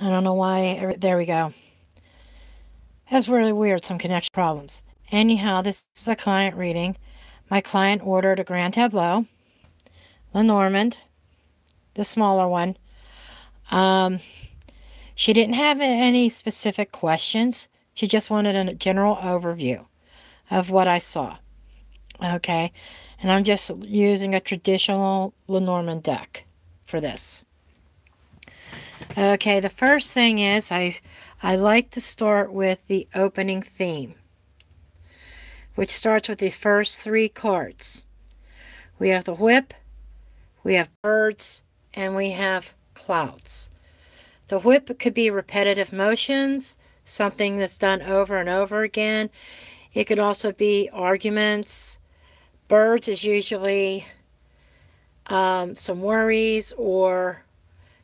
I don't know why. There we go. That's really weird, some connection problems. Anyhow, this is a client reading. My client ordered a grand tableau, Lenormand, the smaller one. She didn't have any specific questions. She just wanted a general overview of what I saw. Okay, and I'm just using a traditional Lenormand deck for this. Okay, the first thing is I like to start with the opening theme, which starts with the first 3 cards. We have the whip, we have birds, and we have clouds. The whip could be repetitive motions, something that's done over and over again. It could also be arguments. Birds is usually some worries, or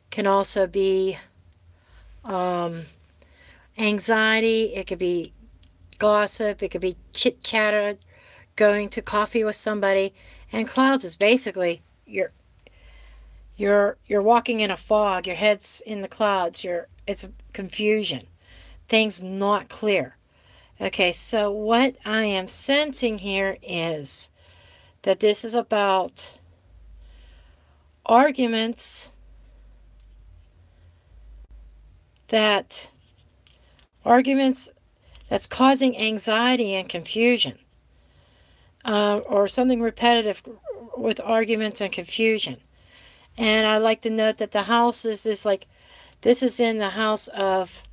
can also be anxiety. It could be gossip. It could be chit-chatter, going to coffee with somebody. And clouds is basically you're walking in a fog. Your head's in the clouds. It's confusion. Things not clear. Okay, so what I am sensing here is that this is about arguments that's causing anxiety and confusion, or something repetitive with arguments and confusion. And I like to note that the house is this is in the house of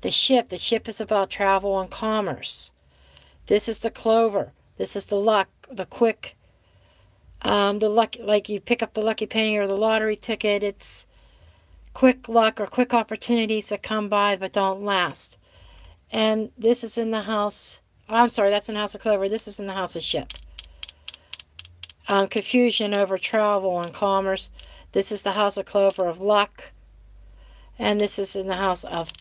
the ship. The ship is about travel and commerce. This is the clover. This is the luck, the quick, the luck, like you pick up the lucky penny or the lottery ticket. It's quick luck or quick opportunities that come by but don't last. And this is in the house, I'm sorry, that's in the house of clover. This is in the house of ship. Confusion over travel and commerce. This is the house of clover of luck. And this is in the house of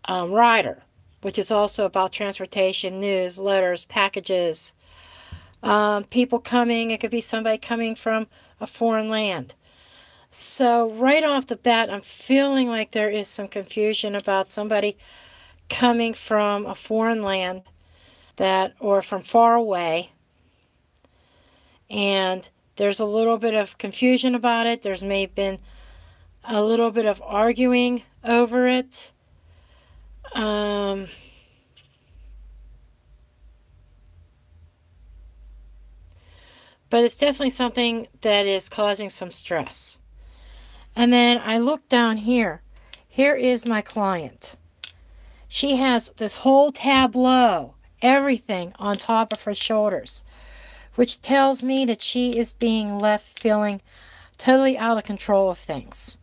rider, which is also about transportation, news, letters, packages, people coming. It could be somebody coming from a foreign land. So right off the bat, I'm feeling like there is some confusion about somebody coming from a foreign land or from far away. And there's a little bit of confusion about it. There's maybe been a little bit of arguing over it. But it's definitely something that is causing some stress. And then I look down here. Here is my client. She has this whole tableau, everything on top of her shoulders, which tells me that she is being left feeling totally out of control of things.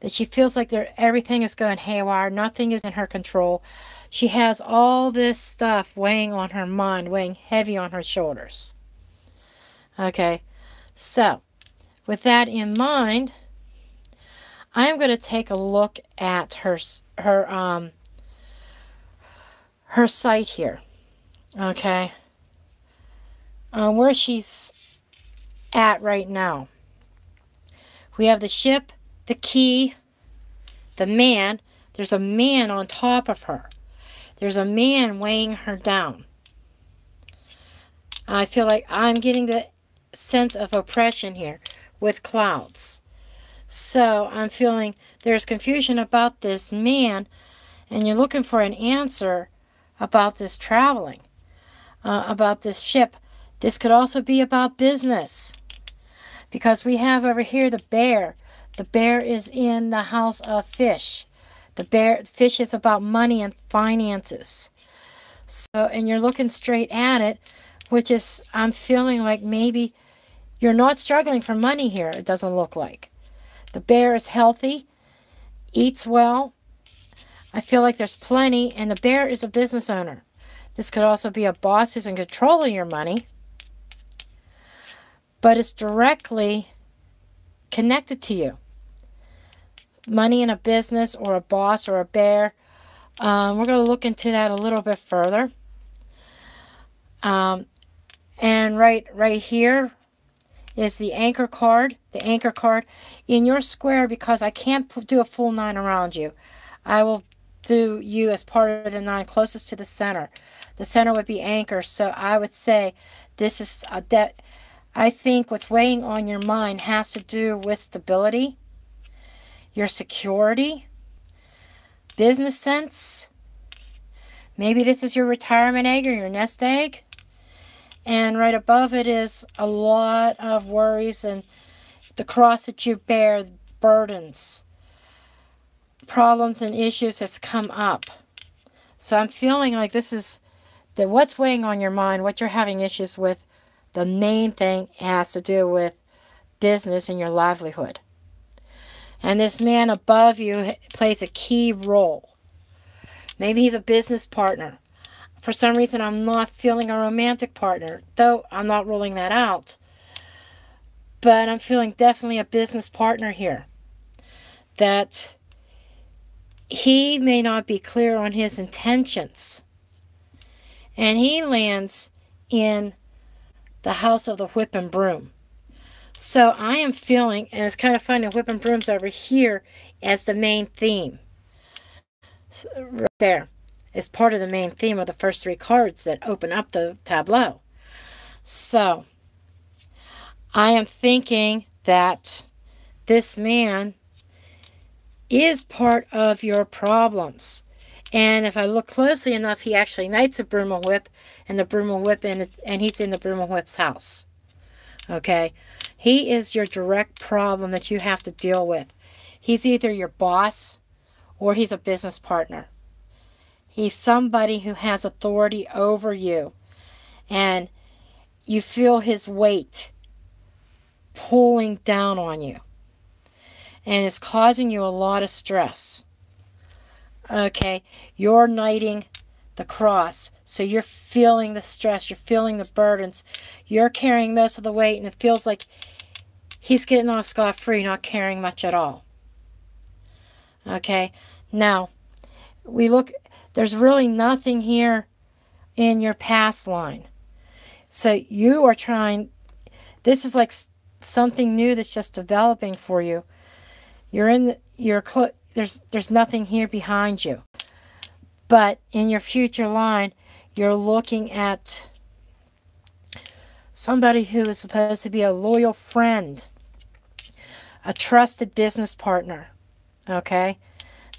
That she feels like everything is going haywire, nothing is in her control. She has all this stuff weighing on her mind, weighing heavy on her shoulders. Okay, so with that in mind, I am going to take a look at her site here. Okay, where she's at right now. We have the ship, the key, the man. There's a man on top of her. There's a man weighing her down. I feel like I'm getting the sense of oppression here with clouds. So I'm feeling there's confusion about this man, and you're looking for an answer about this traveling, about this ship. This could also be about business, because we have over here the bear. The bear is in the house of fish. Fish is about money and finances. So, and you're looking straight at it, which is, I'm feeling like maybe you're not struggling for money here, it doesn't look like. The bear is healthy, eats well. I feel like there's plenty, and the bear is a business owner. This could also be a boss who's in control of your money, but it's directly connected to you. Money in a business, or a boss, or a bear. We're going to look into that a little bit further. And right here is the anchor card. The anchor card in your square, because I can't do a full 9 around you. I will do you as part of the 9 closest to the center. The center would be anchor. So I would say this is a debt. I think what's weighing on your mind has to do with stability, your security, business sense. Maybe this is your retirement egg or your nest egg. And right above it is a lot of worries and the cross that you bear, burdens, problems and issues that's come up. So I'm feeling like this is that what's weighing on your mind, what you're having issues with, the main thing has to do with business and your livelihood. And this man above you plays a key role. Maybe he's a business partner. For some reason, I'm not feeling a romantic partner, though I'm not ruling that out. But I'm feeling definitely a business partner here. That he may not be clear on his intentions. And he lands in the house of the whip and broom. So I am feeling, and it's kind of funny, whip and broom's over here as the main theme. So right there is part of the main theme of the first 3 cards that open up the tableau. So I am thinking that this man is part of your problems. And if I look closely enough, he actually knights a broom and whip, and the broom and whip, and he's in the broom and whip's house. Okay? He is your direct problem that you have to deal with. He's either your boss or he's a business partner. He's somebody who has authority over you, and you feel his weight pulling down on you, and it's causing you a lot of stress. Okay, you're knighting the cross, so you're feeling the stress, you're feeling the burdens, you're carrying most of the weight, and it feels like he's getting off scot-free, not carrying much at all. Okay, now we look, there's really nothing here in your past line. So you are trying, this is like something new that's just developing for you. You're in, there's nothing here behind you. But in your future line, you're looking at somebody who is supposed to be a loyal friend, a trusted business partner. Okay?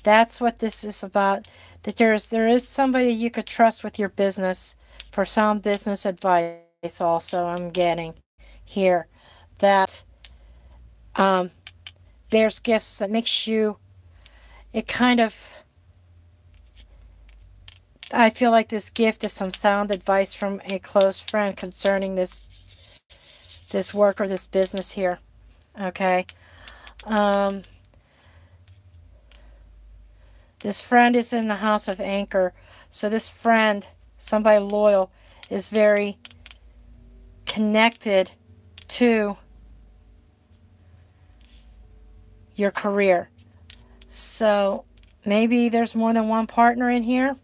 That's what this is about. That there is somebody you could trust with your business for sound business advice also, I'm getting here. That bears gifts, that makes you, it kind of, I feel like this gift is some sound advice from a close friend concerning this work or this business here. Okay? This friend is in the house of anchor. So this friend, somebody loyal, is very connected to your career. So maybe there's more than one partner in here.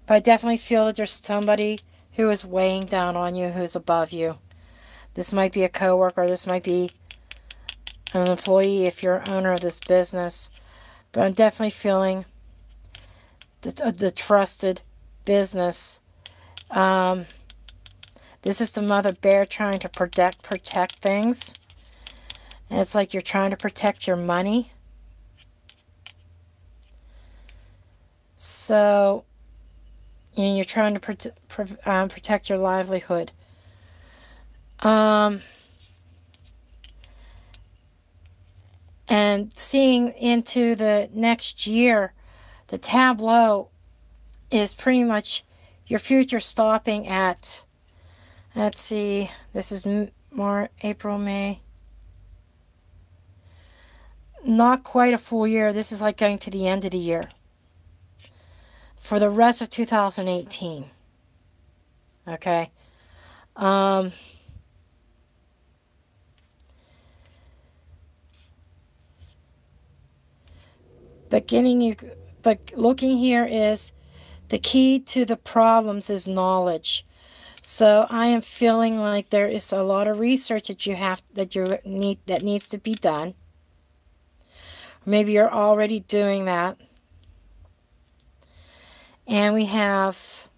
But I definitely feel that there's somebody who is weighing down on you, who's above you. This might be a coworker. This might be an employee if you're owner of this business. But I'm definitely feeling the trusted business. This is the mother bear trying to protect things. And it's like you're trying to protect your money. So, and you're trying to protect your livelihood. And seeing into the next year, the tableau is pretty much your future stopping at, let's see, this is April, May. Not quite a full year. This is like going to the end of the year. For the rest of 2018. Okay. But looking here is the key to the problems is knowledge. So I am feeling like there is a lot of research that needs to be done. Maybe you're already doing that. And we have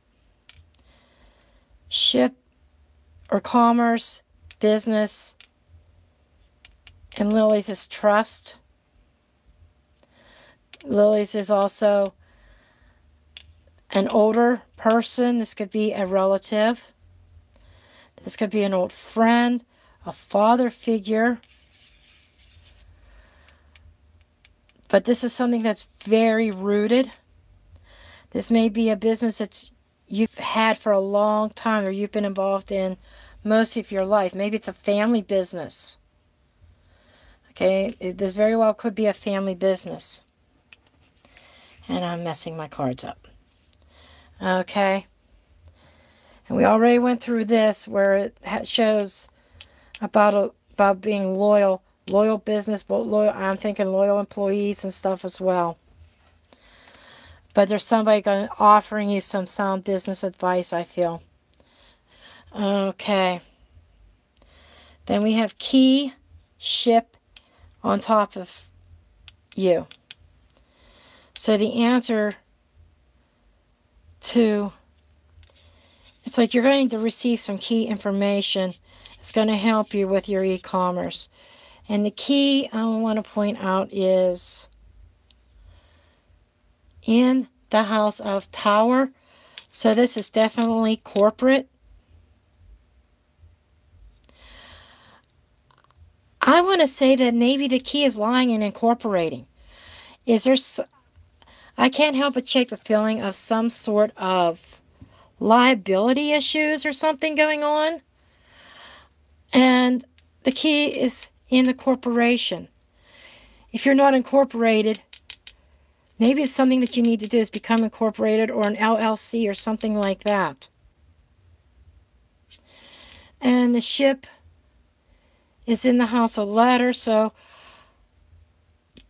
ship or commerce, business, and Lily's is trust. Lily's is also an older person. This could be a relative. This could be an old friend, a father figure. But this is something that's very rooted. This may be a business that you've had for a long time or you've been involved in most of your life. Maybe it's a family business. Okay, this very well could be a family business. And I'm messing my cards up. Okay. And we already went through this where it shows about being loyal business, but I'm thinking loyal employees and stuff as well. But there's somebody offering you some sound business advice, I feel. Okay. Then we have key, ship on top of you. So the answer to, it's like you're going to receive some key information. It's going to help you with your e-commerce. And the key I want to point out is in the house of Tower. So this is definitely corporate. I want to say that maybe the key is lying in incorporating. I can't help but check the feeling of some sort of liability issues or something going on. And the key is in the corporation. If you're not incorporated, maybe it's something that you need to do is become incorporated or an LLC or something like that. And the ship is in the house of letters, so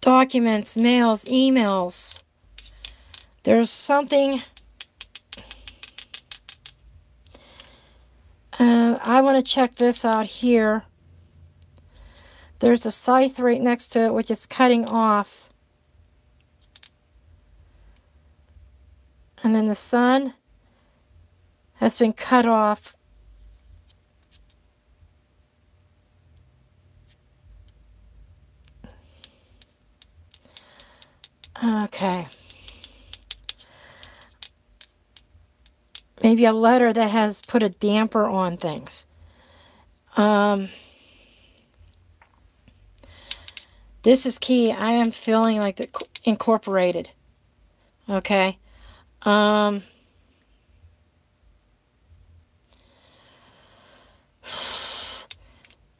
documents, mails, emails. There's something. I want to check this out here. There's a scythe right next to it, which is cutting off. And then the sun has been cut off. Okay. Maybe a letter that has put a damper on things. This is key. I am feeling like the incorporated. Okay. And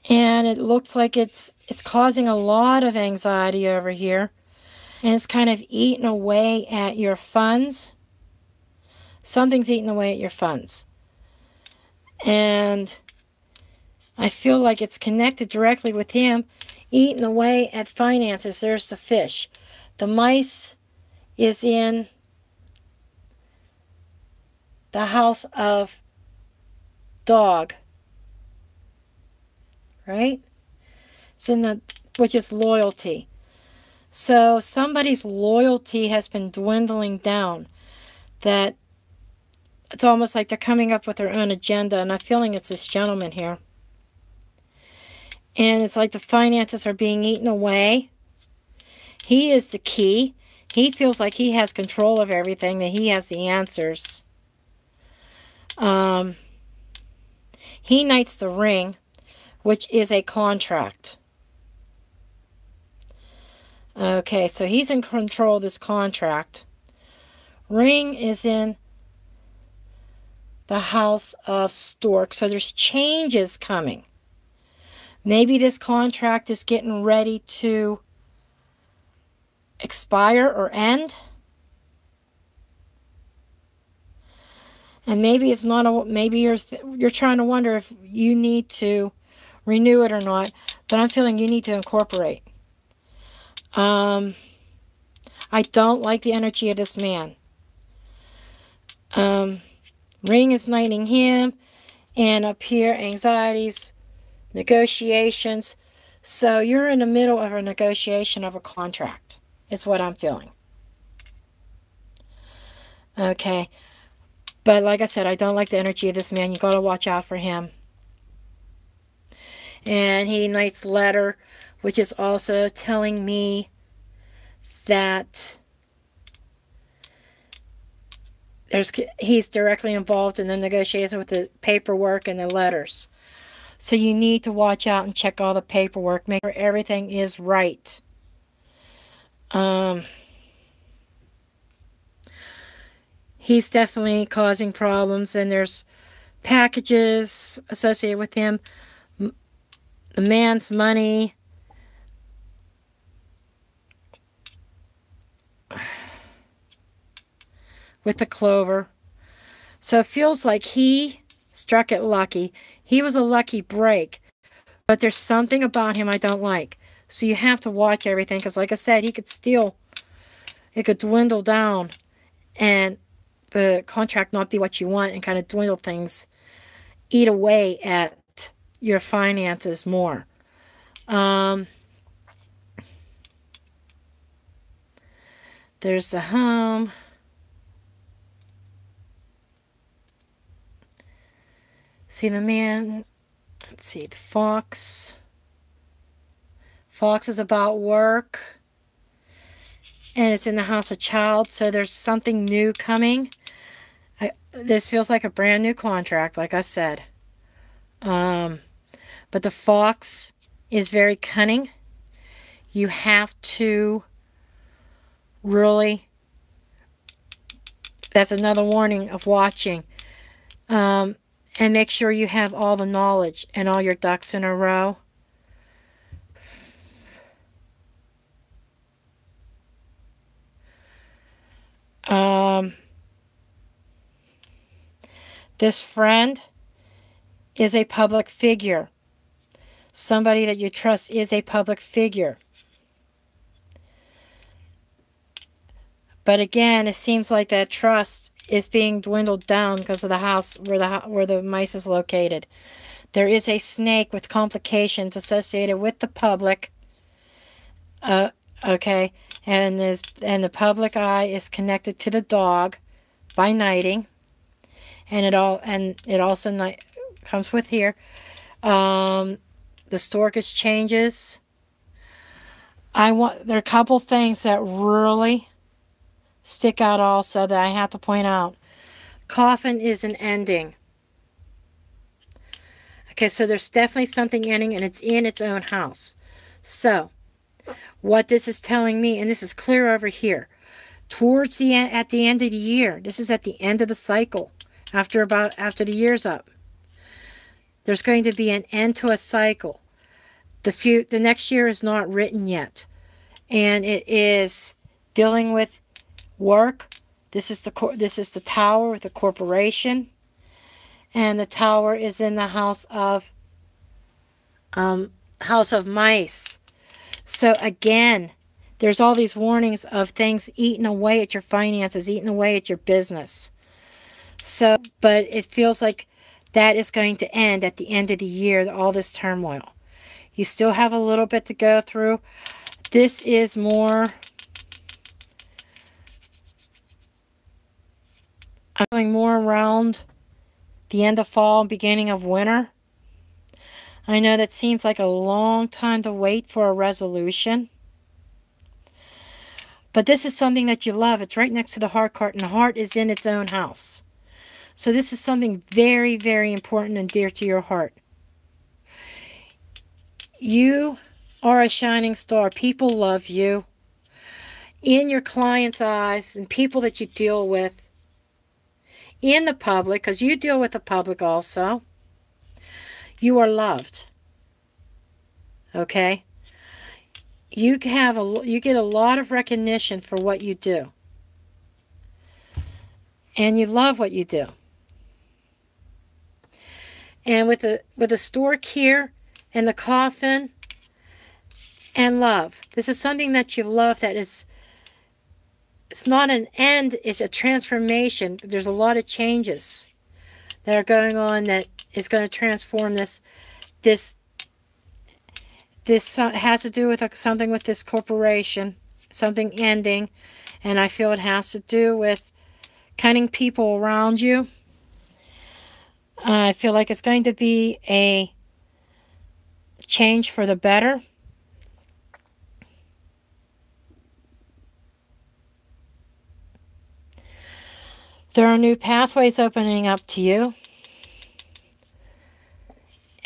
it looks like it's causing a lot of anxiety over here. And it's kind of eating away at your funds. Something's eating away at your funds. And I feel like it's connected directly with him, eating away at finances. There's the fish. The mice is in the house of dog. Right? It's in the, which is loyalty. So somebody's loyalty has been dwindling down. That it's almost like they're coming up with their own agenda. And I'm feeling it's this gentleman here. And it's like the finances are being eaten away. He is the key. He feels like he has control of everything, that he has the answers. He knights the ring, which is a contract. Okay, so he's in control of this contract. Ring is in the house of stork. So there's changes coming. Maybe this contract is getting ready to expire or end. And maybe it's not maybe you're trying to wonder if you need to renew it or not, but I'm feeling you need to incorporate. I don't like the energy of this man. Ring is knighting him, And up here, anxieties, negotiations. So you're in the middle of a negotiation of a contract. It's what I'm feeling. Okay. But like I said, I don't like the energy of this man. You got to watch out for him. And he writes the letter, which is also telling me that he's directly involved in the negotiation with the paperwork and the letters. So you need to watch out and check all the paperwork. Make sure everything is right. He's definitely causing problems, and there's packages associated with him. The man's money. With the clover. So it feels like he struck it lucky. He was a lucky break. But there's something about him I don't like. So you have to watch everything. Because like I said, he could steal. It could dwindle down. And the contract not be what you want. And kind of dwindle things. Eat away at your finances more. There's the home. See the man, let's see, the fox. Fox is about work. And it's in the house of child, so there's something new coming. This feels like a brand new contract, like I said. But the fox is very cunning. You have to really, that's another warning of watching. And make sure you have all the knowledge and all your ducks in a row. This friend is a public figure. Somebody that you trust is a public figure. But again, it seems like that trust is being dwindled down because of the house where the mice is located. There is a snake with complications associated with the public. Okay, and the public eye is connected to the dog by knighting, and it also comes with here. The storage changes. There are a couple things that really stick out also that I have to point out. Coffin is an ending. Okay, so there's definitely something ending, and it's in its own house. So, what this is telling me, and this is clear over here, towards the end, at the end of the year, this is at the end of the cycle, after the year's up, there's going to be an end to a cycle. The next year is not written yet, and it is dealing with work. This is the tower with the corporation, and the tower is in the house of mice. So again, there's all these warnings of things eating away at your finances, eating away at your business. So, but it feels like that is going to end at the end of the year, all this turmoil. You still have a little bit to go through. This is more, I'm going more around the end of fall, beginning of winter. I know that seems like a long time to wait for a resolution. But this is something that you love. It's right next to the heart card, and the heart is in its own house. So this is something very, very important and dear to your heart. You are a shining star. People love you. In your clients' eyes and people that you deal with. In the public, because you deal with the public also. You are loved. Okay? You get a lot of recognition for what you do. And you love what you do. And with the stork here and the coffin and love. This is something that you love, that it's not an end, it's a transformation. There's a lot of changes that are going on that is going to transform this has to do with something with this corporation, something ending, and I feel it has to do with cutting people around you. I feel like it's going to be a change for the better. There are new pathways opening up to you.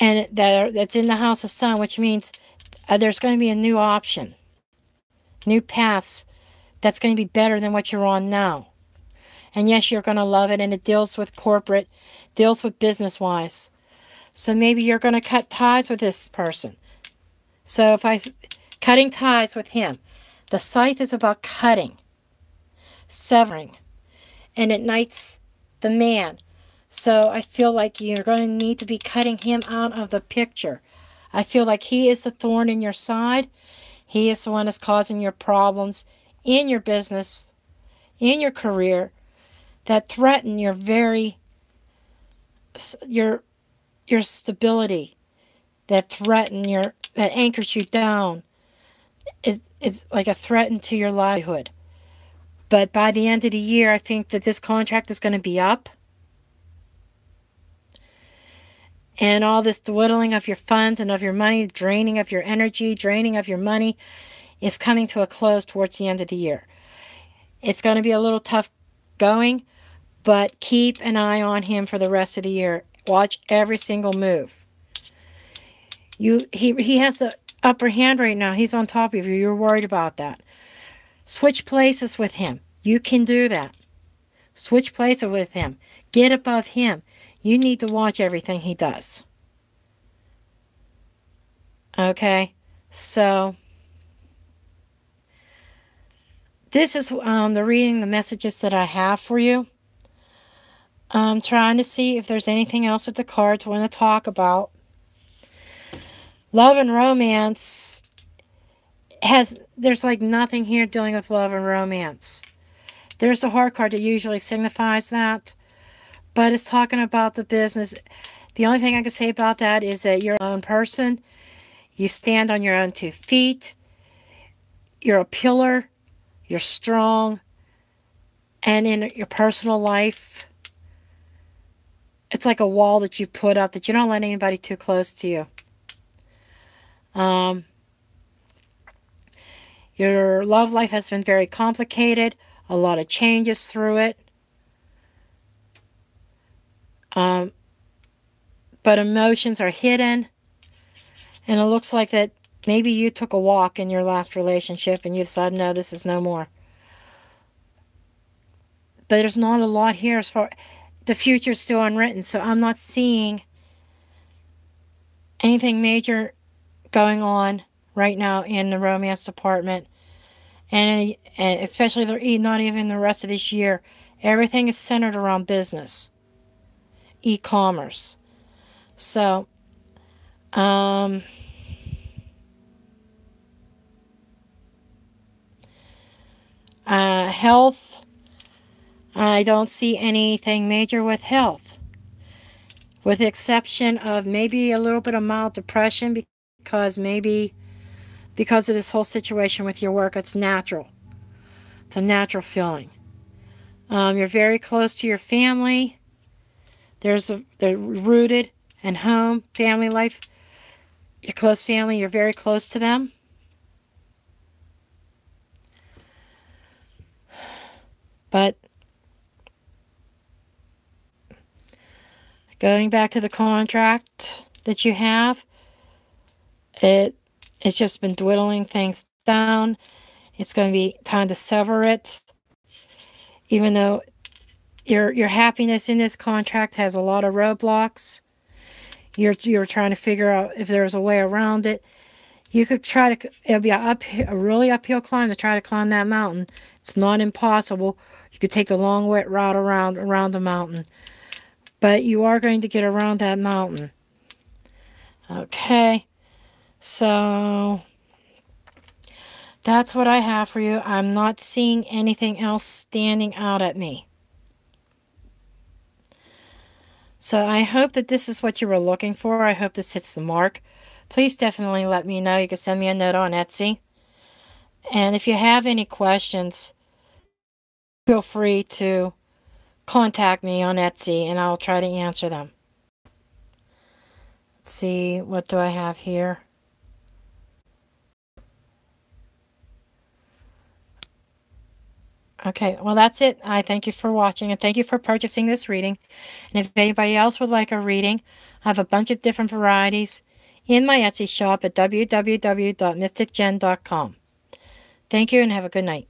And that's in the house of sun, which means there's going to be a new option. New paths that's going to be better than what you're on now. And yes, you're going to love it, and it deals with corporate, deals with business-wise. So maybe you're going to cut ties with this person. So cutting ties with him. The scythe is about cutting, severing, and it knights the man. So I feel like you're going to need to be cutting him out of the picture. I feel like he is the thorn in your side. He is the one that's causing your problems in your business, in your career, that threaten your stability, that anchors you down. It's like a threat to your livelihood. But by the end of the year, I think that this contract is going to be up. And all this dwindling of your funds and of your money, draining of your energy, draining of your money, is coming to a close towards the end of the year. It's going to be a little tough going, but keep an eye on him for the rest of the year. Watch every single move. He has the upper hand right now. He's on top of you. You're worried about that. Switch places with him. You can do that. Switch places with him. Get above him. You need to watch everything he does. Okay? So, this is the reading, the messages that I have for you. I'm trying to see if there's anything else that the cards want to talk about. Love and romance there's like nothing here dealing with love and romance. There's a heart card that usually signifies that, but it's talking about the business. The only thing I can say about that is that you're your own person. You stand on your own 2 feet. You're a pillar. You're strong. And in your personal life, it's like a wall that you put up that you don't let anybody too close to you. Your love life has been very complicated. A lot of changes through it. But emotions are hidden. And it looks like that maybe you took a walk in your last relationship and you decided, no, this is no more. But there's not a lot here as far... The future is still unwritten, so I'm not seeing anything major going on right now in the romance department. And especially not even the rest of this year. Everything is centered around business. E-commerce. So, health, I don't see anything major with health. With the exception of maybe a little bit of mild depression because of this whole situation with your work. It's natural. It's a natural feeling. You're very close to your family. They're rooted and home, family life. Your close family, you're very close to them. But going back to the contract that you have, it's just been dwindling things down. It's going to be time to sever it. Even though your happiness in this contract has a lot of roadblocks. You're trying to figure out if there's a way around it. You could try to, it'll be a really uphill climb to try to climb that mountain. It's not impossible. You could take the long wet route around the mountain. But you are going to get around that mountain. Okay. So that's what I have for you. I'm not seeing anything else standing out at me. So I hope that this is what you were looking for. I hope this hits the mark. Please definitely let me know. You can send me a note on Etsy. And if you have any questions, feel free to contact me on Etsy and I'll try to answer them. Let's see, what do I have here? Okay, well that's it. I thank you for watching and thank you for purchasing this reading. And if anybody else would like a reading, I have a bunch of different varieties in my Etsy shop at www.mysticjen.com. Thank you and have a good night.